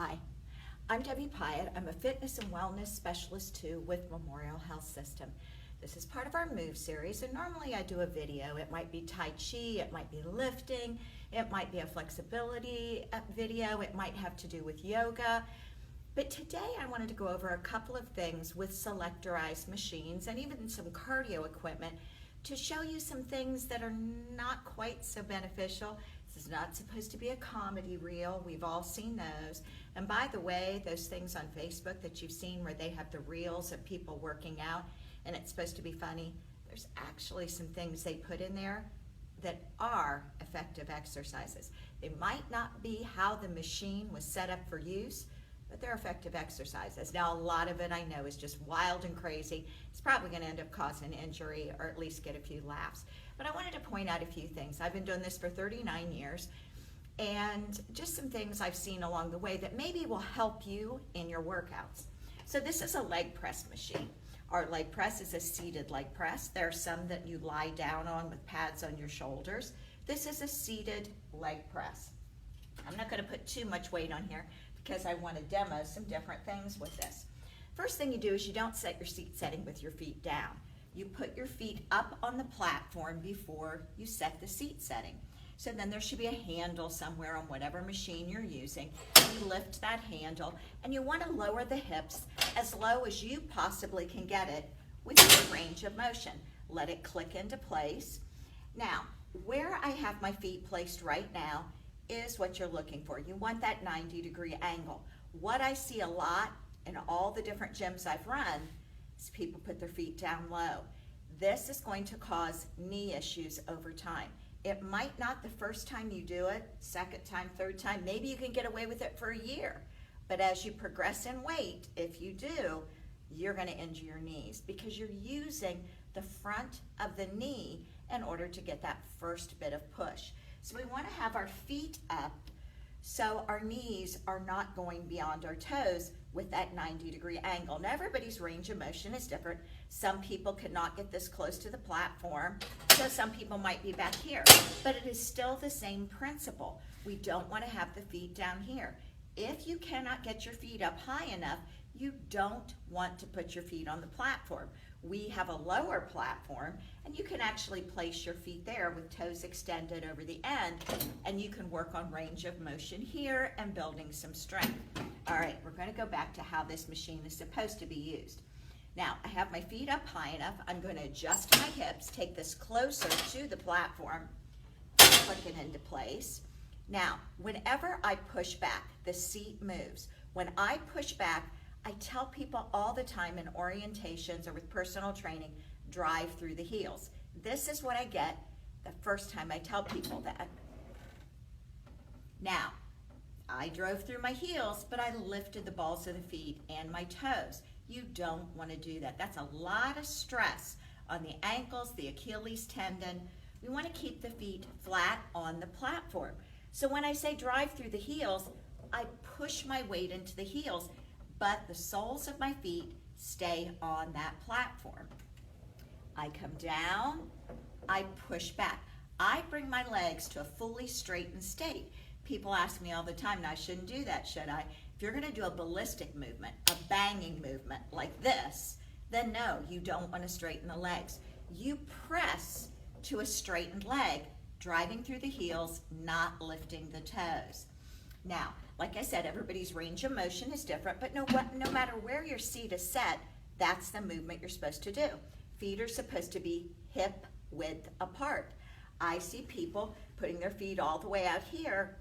Hi, I'm Debbie Pyatt. I'm a fitness and wellness specialist too with Memorial Health System. This is part of our Move series, and normally I do a video. It might be Tai Chi, it might be lifting, it might be a flexibility video, it might have to do with yoga. But today I wanted to go over a couple of things with selectorized machines and even some cardio equipment to show you some things that are not quite so beneficial. This is not supposed to be a comedy reel. We've all seen those. And by the way, those things on Facebook that you've seen where they have the reels of people working out and it's supposed to be funny, there's actually some things they put in there that are effective exercises. They might not be how the machine was set up for use, but they're effective exercises. Now, a lot of it I know is just wild and crazy. It's probably going to end up causing injury or at least get a few laughs. But I wanted to point out a few things. I've been doing this for 39 years, and just some things I've seen along the way that maybe will help you in your workouts. So this is a leg press machine. Our leg press is a seated leg press. There are some that you lie down on with pads on your shoulders. This is a seated leg press. I'm not going to put too much weight on here because I want to demo some different things with this. First thing you do is you don't set your seat setting with your feet down. You put your feet up on the platform before you set the seat setting. So then there should be a handle somewhere on whatever machine you're using. You lift that handle and you want to lower the hips as low as you possibly can get it with your range of motion. Let it click into place. Now, where I have my feet placed right now is what you're looking for. You want that 90-degree angle. What I see a lot in all the different gyms I've run is people put their feet down low. This is going to cause knee issues over time. It might not the first time you do it, second time, third time, maybe you can get away with it for a year. But as you progress in weight, if you do, you're going to injure your knees because you're using the front of the knee in order to get that first bit of push. So we want to have our feet up so our knees are not going beyond our toes with that 90-degree angle. Now everybody's range of motion is different. Some people cannot get this close to the platform, so some people might be back here. But it is still the same principle. We don't want to have the feet down here. If you cannot get your feet up high enough, you don't want to put your feet on the platform. We have a lower platform, and you can actually place your feet there with toes extended over the end, and you can work on range of motion here and building some strength. All right, we're going to go back to how this machine is supposed to be used. Now, I have my feet up high enough. I'm going to adjust my hips, take this closer to the platform, click it into place. Now, whenever I push back, the seat moves. When I push back, I tell people all the time in orientations or with personal training, drive through the heels. This is what I get the first time I tell people that. Now, I drove through my heels, but I lifted the balls of the feet and my toes. You don't want to do that. That's a lot of stress on the ankles, the Achilles tendon. We want to keep the feet flat on the platform. So when I say drive through the heels, I push my weight into the heels, but the soles of my feet stay on that platform. I come down, I push back. I bring my legs to a fully straightened state. People ask me all the time, now I shouldn't do that, should I? If you're going to do a ballistic movement, a banging movement like this, then no, you don't want to straighten the legs. You press to a straightened leg, driving through the heels, not lifting the toes. Now, like I said, everybody's range of motion is different, but no matter where your seat is set, that's the movement you're supposed to do. Feet are supposed to be hip width apart. I see people putting their feet all the way out here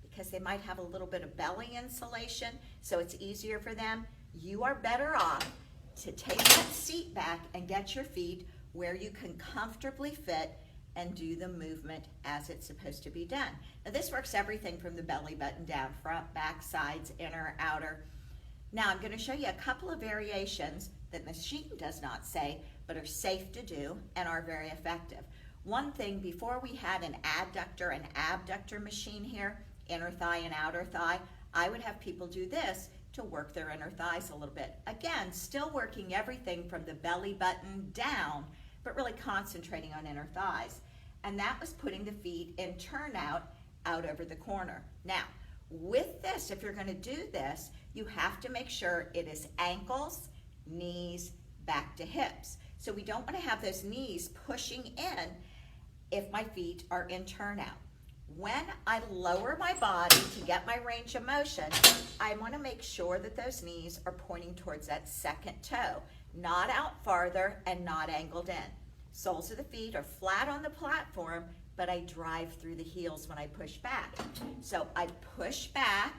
because they might have a little bit of belly insulation, so it's easier for them. You are better off to take that seat back and get your feet where you can comfortably fit and do the movement as it's supposed to be done. Now this works everything from the belly button down, front, back, sides, inner, outer. Now I'm going to show you a couple of variations that the machine does not say, but are safe to do and are very effective. One thing, before we had an adductor and abductor machine here, inner thigh and outer thigh, I would have people do this to work their inner thighs a little bit. Again, still working everything from the belly button down, but really concentrating on inner thighs. And that was putting the feet in turnout out over the corner. Now, With this, if you're going to do this, you have to make sure it is ankles, knees, back to hips. So we don't want to have those knees pushing in if my feet are in turnout. When I lower my body to get my range of motion, I want to make sure that those knees are pointing towards that second toe, not out farther and not angled in. Soles of the feet are flat on the platform, but I drive through the heels when I push back. So I push back.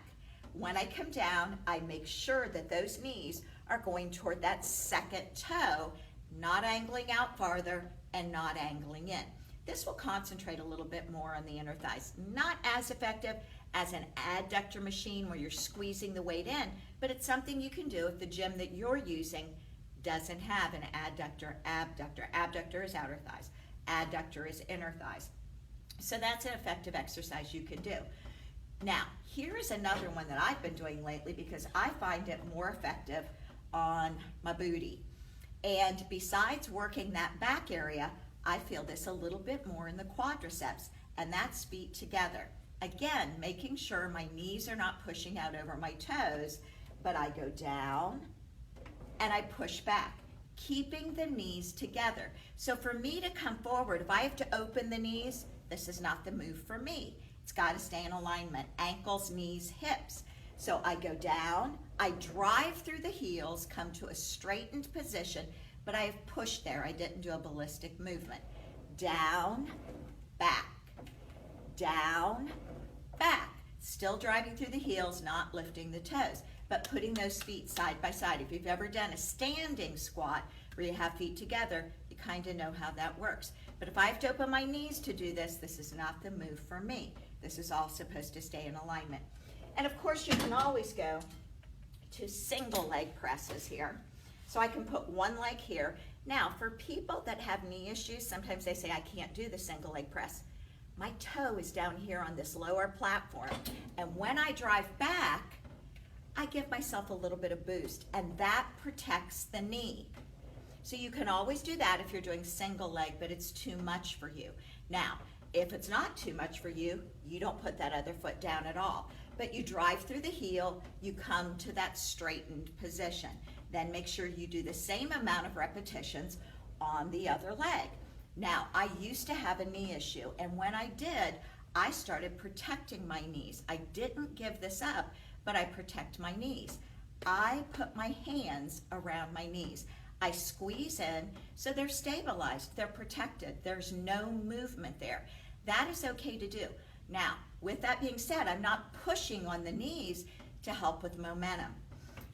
When I come down, I make sure that those knees are going toward that second toe, not angling out farther and not angling in. This will concentrate a little bit more on the inner thighs. Not as effective as an adductor machine where you're squeezing the weight in, but it's something you can do if the gym that you're using doesn't have an adductor, abductor. Abductor is outer thighs, adductor is inner thighs. So that's an effective exercise you can do. Now, here is another one that I've been doing lately because I find it more effective on my booty. And besides working that back area, I feel this a little bit more in the quadriceps, and that's feet together. Again, making sure my knees are not pushing out over my toes, but I go down and I push back, keeping the knees together. So for me to come forward, if I have to open the knees, this is not the move for me. It's got to stay in alignment, ankles, knees, hips. So I go down, I drive through the heels, come to a straightened position, but I have pushed there. I didn't do a ballistic movement. Down, back, down, back. Still driving through the heels, not lifting the toes, but putting those feet side by side. If you've ever done a standing squat where you have feet together, you kind of know how that works. But if I have to open my knees to do this, this is not the move for me. This is all supposed to stay in alignment. And of course, you can always go to single leg presses here. So I can put one leg here. Now, for people that have knee issues, sometimes they say, I can't do the single leg press. My toe is down here on this lower platform. And when I drive back, I give myself a little bit of boost, and that protects the knee. So you can always do that if you're doing single leg, but it's too much for you. Now, if it's not too much for you, you don't put that other foot down at all. But you drive through the heel, you come to that straightened position. Then make sure you do the same amount of repetitions on the other leg. Now, I used to have a knee issue, and when I did, I started protecting my knees. I didn't give this up, but I protect my knees. I put my hands around my knees. I squeeze in so they're stabilized, they're protected, there's no movement there. That is okay to do. Now, with that being said, I'm not pushing on the knees to help with momentum.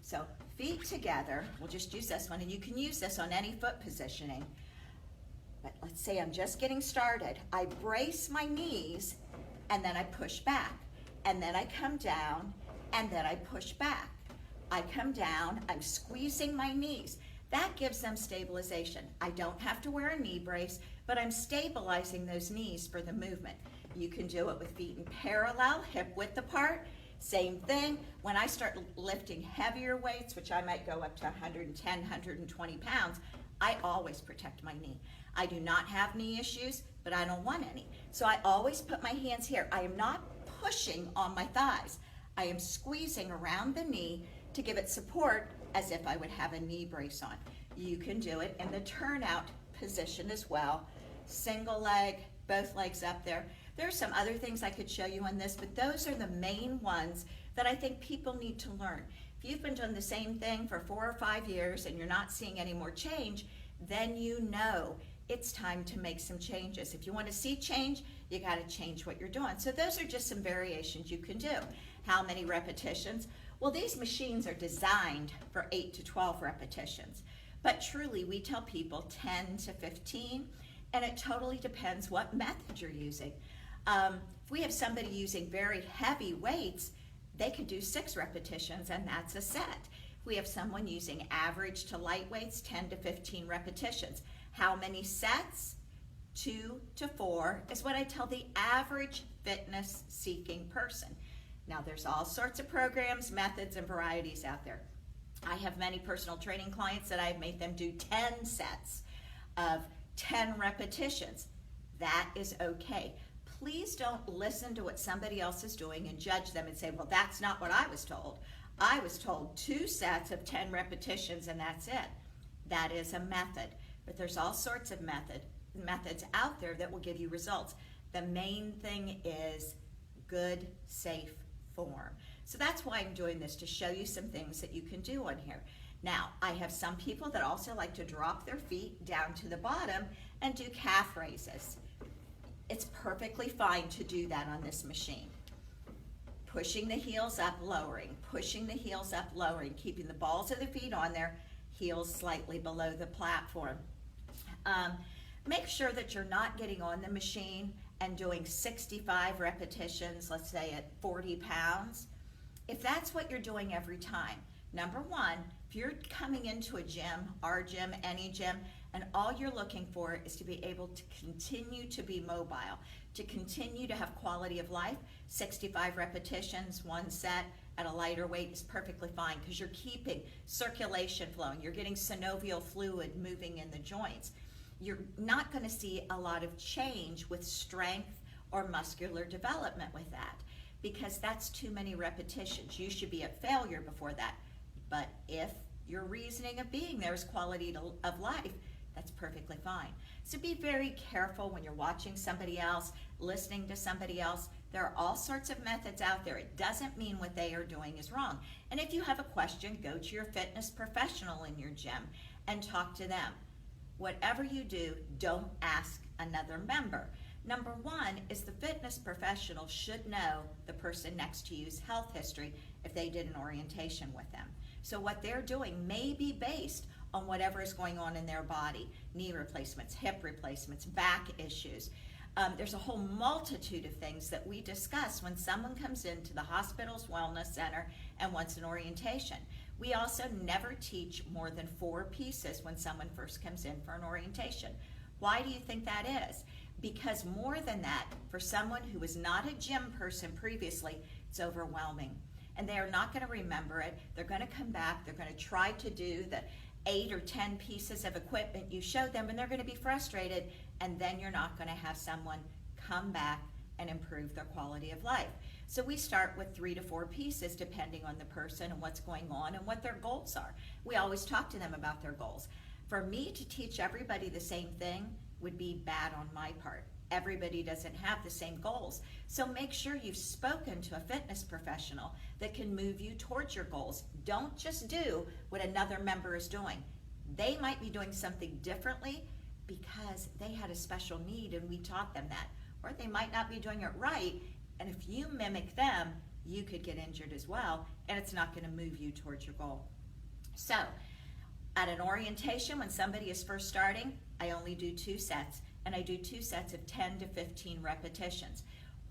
So feet together, we'll just use this one, and you can use this on any foot positioning. But let's say I'm just getting started. I brace my knees, and then I push back. And then I come down, and then I push back. I come down, I'm squeezing my knees. That gives them stabilization. I don't have to wear a knee brace, but I'm stabilizing those knees for the movement. You can do it with feet in parallel, hip width apart. Same thing. When I start lifting heavier weights, which I might go up to 110, 120 pounds, I always protect my knee. I do not have knee issues, but I don't want any. So I always put my hands here. I am not pushing on my thighs. I am squeezing around the knee to give it support as if I would have a knee brace on. You can do it in the turnout position as well. Single leg, both legs up there. There's some other things I could show you on this, but those are the main ones that I think people need to learn. If you've been doing the same thing for 4 or 5 years and you're not seeing any more change, then you know it's time to make some changes. If you want to see change, you got to change what you're doing. So those are just some variations you can do. How many repetitions? Well, these machines are designed for 8 to 12 repetitions, but truly we tell people 10 to 15, and it totally depends what method you're using. If we have somebody using very heavy weights, they could do 6 repetitions, and that's a set. If we have someone using average to light weights, 10 to 15 repetitions. How many sets? 2 to 4 is what I tell the average fitness-seeking person. Now, there's all sorts of programs, methods, and varieties out there. I have many personal training clients that I've made them do 10 sets of 10 repetitions. That is okay. please don't listen to what somebody else is doing and judge them and say, well, that's not what I was told. I was told 2 sets of 10 repetitions and that's it. That is a method, but there's all sorts of methods out there that will give you results. The main thing is good, safe form. So that's why I'm doing this, to show you some things that you can do on here. Now, I have some people that also like to drop their feet down to the bottom and do calf raises. It's perfectly fine to do that on this machine. Pushing the heels up, lowering, pushing the heels up, lowering, keeping the balls of the feet on there, heels slightly below the platform. Make sure that you're not getting on the machine and doing 65 repetitions, let's say at 40 pounds. If that's what you're doing every time, number one, if you're coming into a gym, our gym, any gym, and all you're looking for is to be able to continue to be mobile, to continue to have quality of life, 65 repetitions, 1 set at a lighter weight is perfectly fine, because you're keeping circulation flowing. You're getting synovial fluid moving in the joints. You're not going to see a lot of change with strength or muscular development with that, because that's too many repetitions. You should be at failure before that. But if your reasoning of being there is quality of life, that's perfectly fine. So be very careful when you're watching somebody else, listening to somebody else. There are all sorts of methods out there. It doesn't mean what they are doing is wrong. And if you have a question, go to your fitness professional in your gym and talk to them. Whatever you do, don't ask another member. Number one is the fitness professional should know the person next to you's health history if they did an orientation with them. So what they're doing may be based on whatever is going on in their body, knee replacements, hip replacements, back issues. There's a whole multitude of things that we discuss when someone comes into the hospital's wellness center and wants an orientation. We also never teach more than 4 pieces when someone first comes in for an orientation. Why do you think that is? Because more than that, for someone who was not a gym person previously, it's overwhelming. And they are not going to remember it. They're going to come back. They're going to try to do the 8 or 10 pieces of equipment you showed them, and they're going to be frustrated, and then you're not going to have someone come back and improve their quality of life. So we start with 3 to 4 pieces depending on the person and what's going on and what their goals are. We always talk to them about their goals. For me to teach everybody the same thing would be bad on my part. Everybody doesn't have the same goals. So make sure you've spoken to a fitness professional that can move you towards your goals. Don't just do what another member is doing. They might be doing something differently because they had a special need and we taught them that. Or they might not be doing it right, and if you mimic them, you could get injured as well, and it's not going to move you towards your goal. So at an orientation, when somebody is first starting, I only do 2 sets. And I do 2 sets of 10 to 15 repetitions.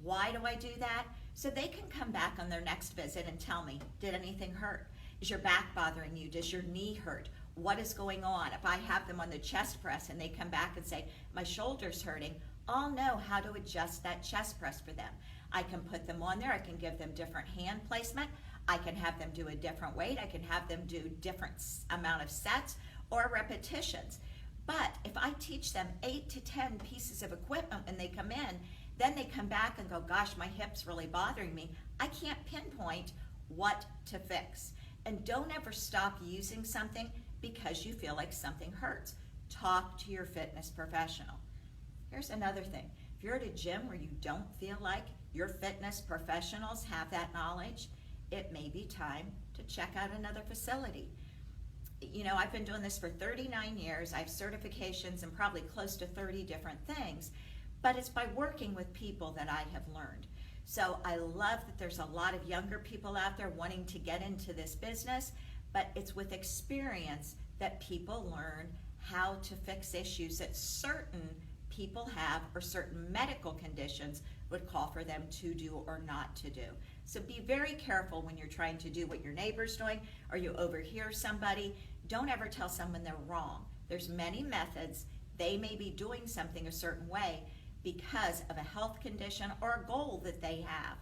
Why do I do that? So they can come back on their next visit and tell me, did anything hurt? Is your back bothering you? Does your knee hurt? What is going on? If I have them on the chest press and they come back and say, my shoulder's hurting, I'll know how to adjust that chest press for them. I can put them on there. I can give them different hand placement. I can have them do a different weight. I can have them do different amount of sets or repetitions. But if I teach them 8 to 10 pieces of equipment when they come in, then they come back and go, gosh, my hip's really bothering me. I can't pinpoint what to fix. And don't ever stop using something because you feel like something hurts. Talk to your fitness professional. Here's another thing. If you're at a gym where you don't feel like your fitness professionals have that knowledge, it may be time to check out another facility. You know, I've been doing this for 39 years. I have certifications in probably close to 30 different things, but it's by working with people that I have learned. So I love that there's a lot of younger people out there wanting to get into this business, but it's with experience that people learn how to fix issues that certain people have or certain medical conditions would call for them to do or not to do. So be very careful when you're trying to do what your neighbor's doing or you overhear somebody. Don't ever tell someone they're wrong. There's many methods. They may be doing something a certain way because of a health condition or a goal that they have.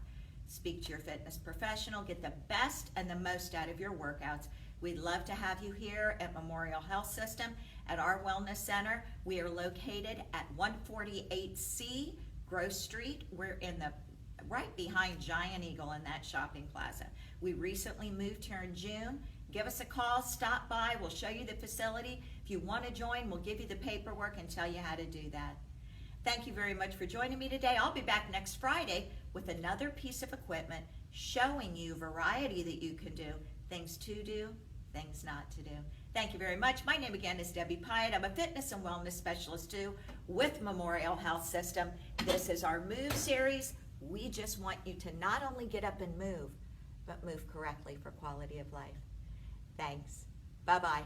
Speak to your fitness professional. Get the best and the most out of your workouts. We'd love to have you here at Memorial Health System at our Wellness Center. We are located at 148C Grove Street. We're in the right behind Giant Eagle in that shopping plaza. We recently moved here in June. Give us a call, stop by, we'll show you the facility. If you want to join, we'll give you the paperwork and tell you how to do that. Thank you very much for joining me today. I'll be back next Friday with another piece of equipment showing you variety that you can do, things to do, things not to do. Thank you very much. My name again is Debbie Pyatt. I'm a fitness and wellness specialist too with Memorial Health System. This is our Move series. We just want you to not only get up and move, but move correctly for quality of life. Thanks. Bye-bye.